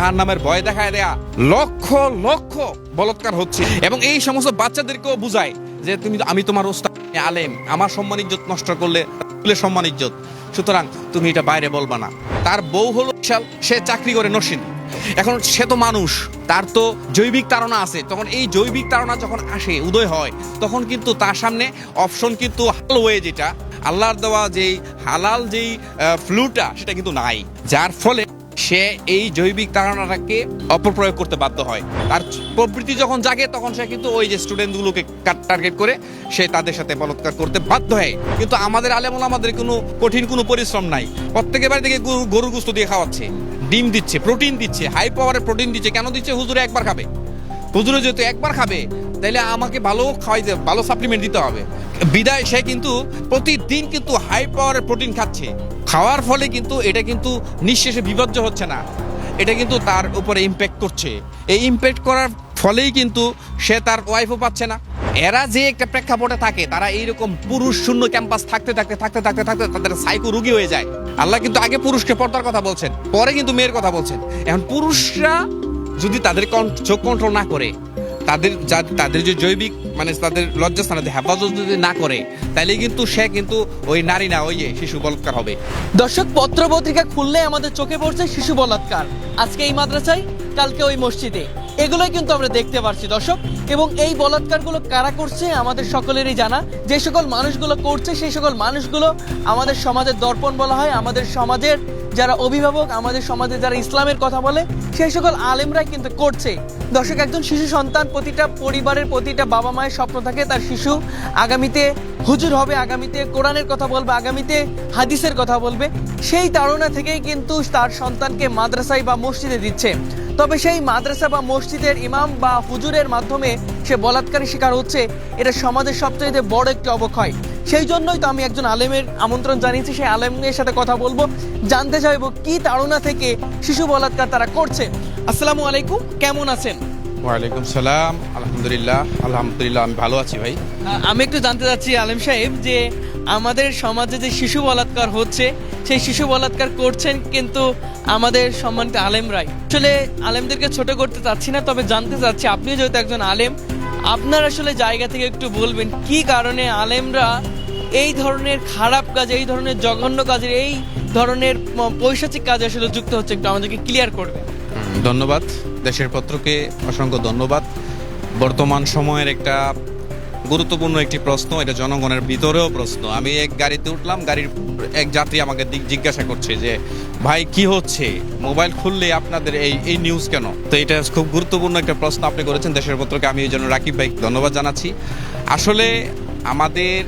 তার নামের ভয় দেখায় দেয়া লক্ষ লক্ষ বলাৎকার হচ্ছে এবং এই সমস্ত বাচ্চাদেরকেও বুঝায় যে আমি তোমার ওস্তাদ আলেম, আমার সম্মান ইজ্জত নষ্ট করলে সম্মান ইজ্জত, সুতরাং তুমি এটা বাইরে বলবা না। তার বউ হলো সে চাকরি করে নসীন, এখন সে তো মানুষ, তার তো জৈবিক তাড়না আছে। তখন এই জৈবিক তাড়না যখন আসে উদয় হয় তখন কিন্তু তার সামনে অপশন কিন্তু হালওয়ে, যেটা আল্লাহর দেওয়া যেই হালাল যেই ফ্লুটা সেটা কিন্তু নাই, যার ফলে সে এই জৈবিক তাড়নাটাকে অপপ্রয়োগ করতে বাধ্য হয়। তার প্রবৃত্তি যখন জাগে তখন সে কিন্তু ওই যে স্টুডেন্টগুলোকে টার্গেট করে সে তাদের সাথে বলাৎকার করতে বাধ্য হয়। কিন্তু আমাদের আলেম ওলামাদের কোনো কঠিন কোনো পরিশ্রম নাই, প্রত্যেকের বাড়ি থেকে গরুর গোশত দিয়ে খাওয়াচ্ছে, ডিম দিচ্ছে, প্রোটিন দিচ্ছে, হাই পাওয়ারের প্রোটিন দিচ্ছে। কেন দিচ্ছে? হুজুরে একবার খাবে, হুজুরে যেহেতু একবার খাবে তাইলে আমাকে ভালো খাওয়াইতে, ভালো সাপ্লিমেন্ট দিতে হবে। বিদায় সে কিন্তু প্রতিদিন কিন্তু হাই পাওয়ারের প্রোটিন খাচ্ছে, খাওয়ার ফলে কিন্তু এটা কিন্তু নিঃশেষে বিপর্য হচ্ছে না, এটা কিন্তু তার উপরে ইম্প্যাক্ট করছে। এই ইম্প্যাক্ট করার ফলেই কিন্তু সে তার ওয়াইফও পাচ্ছে না। এরা যে একটা প্রেক্ষাপটে থাকে, তারা এইরকম পুরুষ শূন্য ক্যাম্পাস থাকতে থাকতে থাকতে থাকতে থাকতে তাদের সাইকো রোগী হয়ে যায়। আল্লাহ কিন্তু আগে পুরুষকে পর্দার কথা বলছেন, পরে কিন্তু মেয়ের কথা বলছেন। এখন পুরুষরা যদি তাদের চোখ কন্ট্রোল না করে, তাদের যে জৈবিক মানে তাদের লজ্জাস্থানে হেফাজত যদি না করে, তাইলে কিন্তু সে কিন্তু ওই নারী না, ওই শিশু বলাৎকার হবে। দর্শক, পত্র পত্রিকা খুললে আমাদের চোখে পড়ছে শিশু বলাৎকার, আজকে এই মাদ্রাসায়, কালকে ওই মসজিদে, এগুলোই কিন্তু আমরা দেখতে পারছি দর্শক। এবং এই বলাৎকারগুলো কারা করছে আমাদের সকলেরই জানা। যে সকল মানুষগুলো করছে সেই সকল মানুষগুলো আমাদের সমাজের দর্পণ বলা হয়। আমাদের সমাজের যারা অভিভাবক, আমাদের সমাজে যারা ইসলামের কথা বলে, সেই সকল আলেমরাই কিন্তু করছে। দর্শক, একজন শিশু সন্তান, প্রতিটা পরিবারের প্রতিটা বাবা মায়ের স্বপ্ন থাকে তার শিশু আগামীতে হুজুর হবে, আগামীতে কোরআনের কথা বলবে, আগামীতে হাদিসের কথা বলবে। সেই তাড়না থেকেই কিন্তু তার সন্তানকে মাদ্রাসায় বা মসজিদে দিচ্ছে। তবে সেই মাদ্রাসা বা মসজিদের ইমাম বা হুজুরের মাধ্যমে সে বলাৎকারের শিকার হচ্ছে, এটা সমাজের সবচেয়ে বড় একটি অবক্ষয়। সেই জন্যই তো আমি একজন আলেমের আমন্ত্রণ জানিয়েছি, সেই আলেমের সাথে কথা বলবো, জানতে চাইবো কি তাড়না থেকে শিশু বলাৎকার তারা করছে। আসসালামু আলাইকুম, কেমন আছেন? ওয়ালাইকুম সালাম, আলহামদুলিল্লাহ। আমি ভালো আছি ভাই। আমি একটু জানতে চাচ্ছি আলেম সাহেব, যে আমাদের সমাজে যে শিশু বলাৎকার হচ্ছে, সেই শিশু বলাৎকার করছেন কিন্তু আমাদের সম্মানিত আলেমরাই। আসলে আলেমদেরকে ছোট করতে চাচ্ছি না, তবে জানতে চাচ্ছি আপনি যেহেতু একজন আলেম, আপনার আসলে জায়গা থেকে একটু বলবেন কি কারণে আলেমরা এই ধরনের খারাপ কাজে, এই ধরনের জঘন্য কাজে, এই ধরনের পৈশাচিক কাজে আসলে যুক্ত হচ্ছে, একটু আমাদেরকে ক্লিয়ার করবেন। ধন্যবাদ, দেশের পত্রকে অসংখ্য ধন্যবাদ। বর্তমান সময়ের একটা গুরুত্বপূর্ণ একটি প্রশ্ন, এটা জনগণের ভিতরেও প্রশ্ন। আমি এক গাড়িতে উঠলাম, গাড়ির এক যাত্রী আমাকে জিজ্ঞাসা করছে যে ভাই কি হচ্ছে, মোবাইল খুললে আপনাদের এই নিউজ কেন? তো এটা খুব গুরুত্বপূর্ণ একটা প্রশ্ন আপনি করেছেন দেশের পত্রকে, আমি এই জন্য রাকিব ভাই ধন্যবাদ জানাচ্ছি। আসলে আমাদের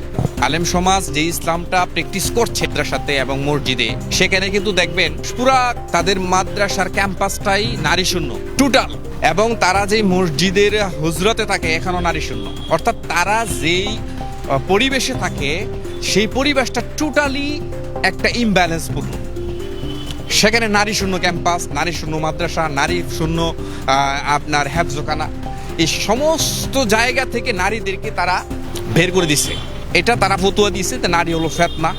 আলেম সমাজ যে ইসলামটা প্র্যাকটিস করছে মাদ্রাসাতে এবং মসজিদে, সেখানে কিন্তু দেখবেন পুরা তাদের মাদ্রাসার ক্যাম্পাসটাই নারী শূন্য টোটাল, এবং তারা যে মসজিদের হুজরতে থাকে এখানেও নারী শূন্য। অর্থাৎ তারা যেই পরিবেশে থাকে সেই পরিবেশটা টোটালি একটা ইমব্যালেন্সপূর্ণ। সেখানে নারী শূন্য ক্যাম্পাস, নারী শূন্য মাদ্রাসা, নারী শূন্য আপনার হেফজখানা, এই সমস্ত জায়গা থেকে নারীদেরকে তারা বের করে দিচ্ছে। এটা তারা ফতুয়া দিচ্ছে যে নারী হলো ফেতনা,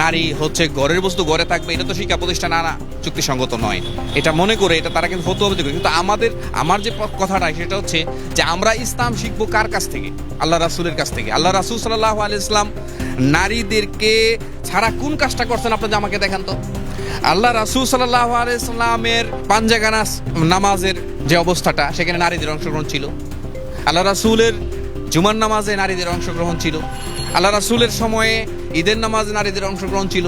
নারী হচ্ছে ঘরের বস্তু ঘরে থাকবে, এটা তো শিক্ষা প্রতিষ্ঠান না, চুক্তিসঙ্গত নয়, এটা মনে করে এটা তারা কিন্তু ফতুয়া দিতে। কিন্তু আমার যে কথাটা সেটা হচ্ছে যে আমরা ইসলাম শিখবো কার কাছ থেকে? আল্লাহ রাসূলের কাছ থেকে। আল্লাহ রাসূল সাল্লাল্লাহু আলাইহি ওয়াসাল্লাম নারীদেরকে ছাড়া কোন কাজটা করছেন আপনারা আমাকে দেখান তো। আল্লাহ রাসূল সাল্লাল্লাহু আলাইহি ওয়াসাল্লামের পাঞ্জাগানা নামাজের যে অবস্থাটা, সেখানে নারীদের অংশগ্রহণ ছিল। আল্লাহ রাসূলের জুমার নামাজে নারীদের অংশগ্রহণ ছিল। আল্লাহ রাসূলের সময়ে ঈদের নামাজে নারীদের অংশগ্রহণ ছিল।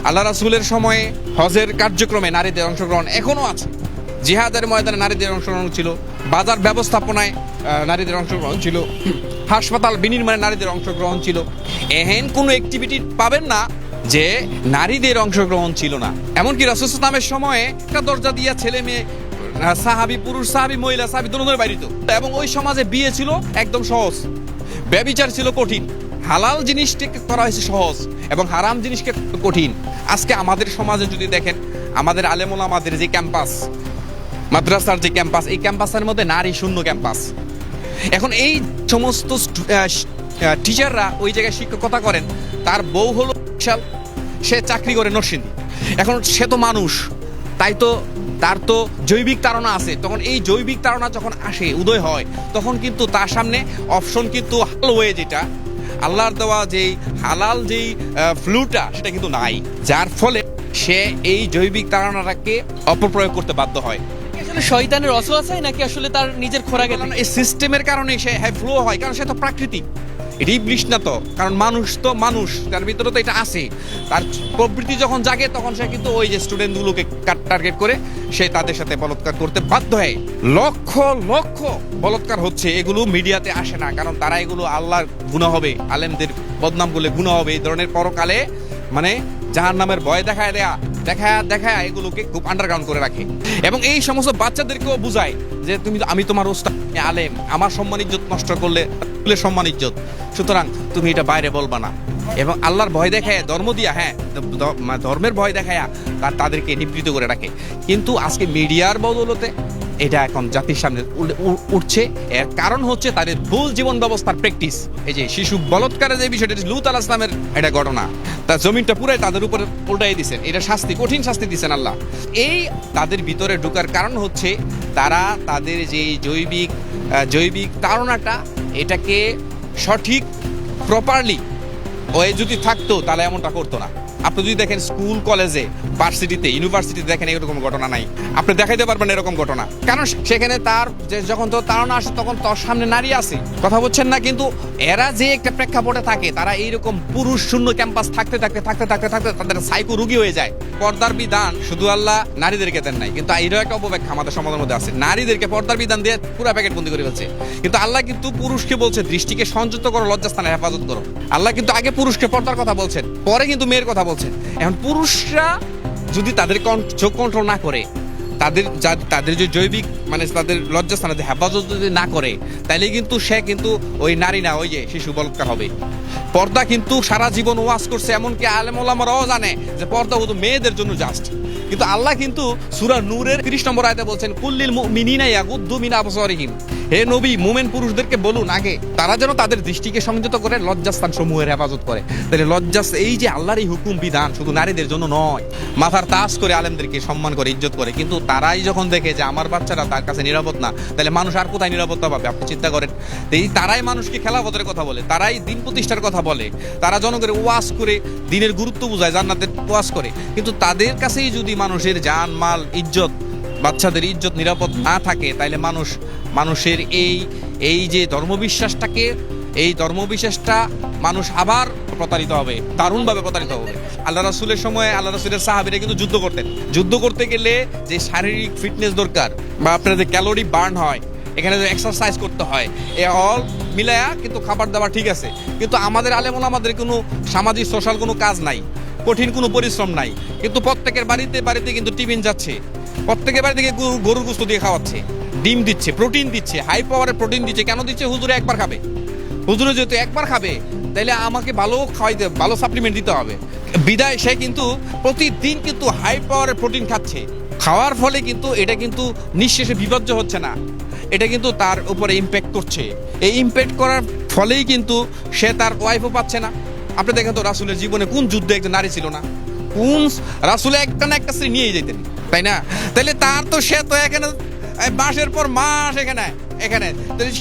আল্লাহ রাসূলের সময়ে হজের কার্যক্রমে নারীদের অংশগ্রহণ এখনো আছে। জিহাদের ময়দানে নারীদের অংশগ্রহণ ছিল। বাজার ব্যবস্থাপনায় নারীদের অংশগ্রহণ ছিল। হাসপাতাল বিনির্মাণে নারীদের অংশগ্রহণ ছিল। এহেন কোনো অ্যাক্টিভিটি পাবেন না যে নারীদের অংশগ্রহণ ছিল না। এমনকি রাসূল সাল্লাল্লাহু আলাইহি ওয়াসাল্লামের সময়ে একটা দরজা দিয়া ছেলে মেয়ে, সাহাবী পুরুষ, সাহাবী মহিলা, সাহাবী দুজনের বাইরিত। এবং ওই সমাজে বিয়ে ছিল একদম সহজ, ব্যভিচার ছিল কঠিন, হালাল জিনিসটাকে করা হয়েছে সহজ এবং হারাম জিনিসকে কঠিন। আজকে আমাদের সমাজে যদি দেখেন, আমাদের আলেম ওলামাদের যে ক্যাম্পাস, মাদ্রাসার যে ক্যাম্পাস, এই ক্যাম্পাসের মধ্যে নারী শূন্য ক্যাম্পাস। এখন এই সমস্ত টিচাররা ওই জায়গায় শিক্ষকতা করেন, তার বউ হলো সে চাকরি করে নরসিংদী, এখন সে তো মানুষ, তাই তো তার তো জৈবিক তাড়না আছে, তখন এই জৈবিক তাড়না যখন আসে উদয় হয় তখন কিন্তু তার সামনে অপশন কিন্তু হালওয়ে যেটা আল্লাহর দেওয়া যেই হালাল যেই ফ্লুটা সেটা কিন্তু নাই, যার ফলে সে এই জৈবিক তাড়নাটাকে অপপ্রয়োগ করতে বাধ্য হয়। আসলে শয়তানের অসওয়াসা নাকি আসলে তার নিজের খোরাকে এই সিস্টেমের কারণে সে ফ্লো হয়, কারণ সে তো প্রাকৃতিক, এটা ইবলিশ না তো, কারণ মানুষ তো মানুষ, তার ভিতরে তো এটা আছে। তার প্রবৃত্তি যখন জাগে তখন সে কিন্তু ওই যে স্টুডেন্টগুলোকে টার্গেট করে সে তাদের সাথে বলাৎকার করতে বাধ্য হয়। লক্ষ লক্ষ বলাৎকার হচ্ছে, এগুলো মিডিয়াতে আসে না, কারণ তারা এগুলো আল্লাহর গুনাহ হবে, আলেমদের বদনাম করলে গুনাহ হবে, এই ধরনের পরকালে মানে জাহান্নামের ভয় দেখায় এগুলোকে খুব আন্ডারগ্রাউন্ড করে রাখে। এবং এই সমস্ত বাচ্চাদেরকেও বুঝায় যে আমি তোমার ওস্তাদ আলেম, আমার সম্মান ইজ্জত নষ্ট করলে সম্মান ইজ্জত, সুতরাং তুমি এটা বাইরে বলবা না। এবং আল্লাহর ভয় দেখায়, ধর্ম দিয়া, ধর্মের ভয় দেখায় তাদেরকে নিবৃত করে রাখে। কিন্তু আজকে মিডিয়ার বদৌলতে এটা এখন জাতির সামনে উঠছে। এর কারণ হচ্ছে তাদের ভুল জীবন ব্যবস্থার প্র্যাকটিস। এই যে শিশু বলাৎকারের যে বিষয়টা, লূত আলাইহিস সালামের এটা ঘটনা, তার জমিনটা পুরাই তাদের উপরে উল্টাই দিয়েছেন, এটা শাস্তি, কঠিন শাস্তি দিয়েছেন আল্লাহ। এই তাদের ভিতরে ঢোকার কারণ হচ্ছে তারা তাদের যে জৈবিক তাড়নাটা এটাকে সঠিক প্রপারলি ওই যদি থাকতো তাহলে এমনটা করতো না। আপনি যদি দেখেন স্কুল কলেজে ভার্সিটিতে ইউনিভার্সিটিতে দেখেন এরকম ঘটনা নাই, আপনি দেখাইতে পারবেন এরকম ঘটনা, কারণ সেখানে তার যখন তো তাড়না আসে তখন তার সামনে নারী আছে, কথা বলছেন না। কিন্তু এরা যে একটা প্রেক্ষাপটে থাকে, তারা এইরকম পুরুষ শূন্য ক্যাম্পাস থাকতে তাদের সাইকো রোগী হয়ে যায়। পর্দার বিধান শুধু আল্লাহ নারীদেরকে দেন নাই, কিন্তু এরও একটা অপব্যাখ্যা আমাদের সমাজের মধ্যে আছে, নারীদেরকে পর্দার বিধান দিয়ে পুরো প্যাকেট বন্দি করে ফেলছে। কিন্তু আল্লাহ কিন্তু পুরুষকে বলছে দৃষ্টিকে সংযত করো, লজ্জাস্থানে হেফাজত করো। আল্লাহ কিন্তু আগে পুরুষকে পর্দার কথা বলছেন, পরে কিন্তু মেয়ের কথা বলছেন। এখন পুরুষরা যদি তাদের চোখ কন্ট্রোল না করে, তাদের যে জৈবিক মানে তাদের লজ্জাস্থানে হেফাজত যদি না করে, তাইলে কিন্তু সে কিন্তু ওই নারী না, ওই যে শিশু বলাৎকার হবে। পর্দা কিন্তু সারা জীবন ওয়াজ করছে, এমনকি আলেম ওলামারাও জানে যে পর্দা শুধু মেয়েদের জন্য জাস্ট। কিন্তু আল্লাহ কিন্তু সূরা নূরের 30 নম্বর আয়াতে বলছেন, কুল্লিল মুমিনিনা ইয়াগুদ্দু মিন আবসারিহিম, হে নবী মুমিন পুরুষদেরকে বলুন আগে তারা যেন তাদের দৃষ্টিকে সংযত করে লজ্জাস্থান সমূহের হেফাজত করে। তাহলে এই যে আল্লাহর এই হুকুম বিধান শুধু নারীদের জন্য নয়, মাথার তাজ করে আলেমদেরকে সম্মান করে ইজ্জত করে। কিন্তু তারাই যখন দেখে যে আমার বাচ্চারা তার কাছে নিরাপদ না, তাহলে মানুষ আর কোথায় নিরাপত্তা পাবে? আপনি চিন্তা করেন। এই তারাই মানুষকে খেলাফতের কথা বলে, তারাই দিন প্রতিষ্ঠার কথা বলে, তারা জনগণের ওয়াজ করে দিনের গুরুত্ব বুঝায়, জান্নাতের ওয়াজ করে। কিন্তু তাদের কাছেই যদি মানুষের জান মাল ইজ্জত, বাচ্চাদের ইজ্জত নিরাপদ না থাকে, তাইলে মানুষের এই যে ধর্মবিশ্বাসটা মানুষ আবার প্রতারিত হবে, দারুণভাবে প্রতারিত হবে। আল্লাহ রাসূলের সময় আল্লাহ রাসূলের সাহাবীরা কিন্তু যুদ্ধ করতে গেলে যে শারীরিক ফিটনেস দরকার বা আপনার যে ক্যালোরি বার্ন হয়, এখানে যে এক্সারসাইজ করতে হয়, এ অল মিলায়া কিন্তু খাবার দাবার ঠিক আছে। কিন্তু আমাদের আলেম ওলামাদের কোনো সামাজিক সোশ্যাল কোনো কাজ নাই, কঠিন কোনো পরিশ্রম নাই, কিন্তু প্রত্যেকের বাড়িতে কিন্তু টিফিন যাচ্ছে, প্রত্যেকের বাড়ি থেকে গরুর গোশত দিয়ে খাওয়াচ্ছে, ডিম দিচ্ছে, প্রোটিন দিচ্ছে, হাই পাওয়ারের প্রোটিন দিচ্ছে। কেন দিচ্ছে? হুজুরে একবার খাবে, হুজুরে যেহেতু একবার খাবে তাইলে আমাকে ভালো খাওয়াইতে, ভালো সাপ্লিমেন্ট দিতে হবে। বিদায় সে কিন্তু প্রতিদিন কিন্তু হাই পাওয়ারের প্রোটিন খাচ্ছে, খাওয়ার ফলে কিন্তু এটা কিন্তু নিঃশেষে বিপর্য হচ্ছে না, এটা কিন্তু তার উপরে ইম্প্যাক্ট করছে। এই ইম্প্যাক্ট করার ফলেই কিন্তু সে তার ওয়াইফও পাচ্ছে না। আপনি দেখেন তো রাসূলের জীবনে কোন যুদ্ধে একজন নারী ছিল না? কোন রাসূল একটা না একটা স্ত্রী নিয়েই যেতেন, তাই না? তাহলে তার তো সে তো এখানে মাসের পর মাস এখানে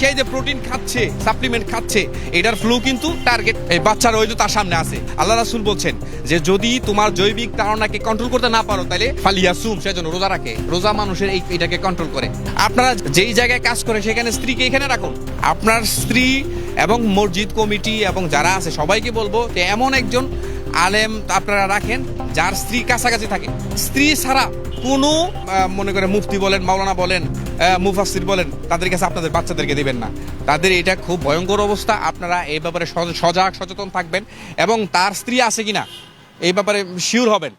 সেই যে প্রোটিন খাচ্ছে, সাপ্লিমেন্ট খাচ্ছে, এটার ফ্লো কিন্তু টার্গেট এই বাচ্চার ওই যে তার সামনে আছে। আল্লাহ রাসূল বলছেন যে যদি তোমার জৈবিক তাড়নাকে কন্ট্রোল করতে না পারো, তাহলে ফালিয়াসুম, সেজন্য রোজা রাখে। রোজা মানুষের এটাকে কন্ট্রোল করে। আপনারা যেই জায়গায় কাজ করেন সেখানে স্ত্রীকে এখানে রাখুন। আপনার স্ত্রী এবং মসজিদ কমিটি এবং যারা আছে সবাইকে বলবো যে এমন একজন আলেম আপনারা রাখেন যার স্ত্রী কাছাকাছি থাকে। স্ত্রী ছাড়া কোনো মনে করে মুফতি বলেন, মাওলানা বলেন, মুফাসসির বলেন, তাদের কাছে আপনাদের বাচ্চাদেরকে দিবেন না। তাদের এটা খুব ভয়ঙ্কর অবস্থা। আপনারা এই ব্যাপারে সচেতন থাকবেন এবং তার স্ত্রী আছে কিনা এই ব্যাপারে শিওর হবেন।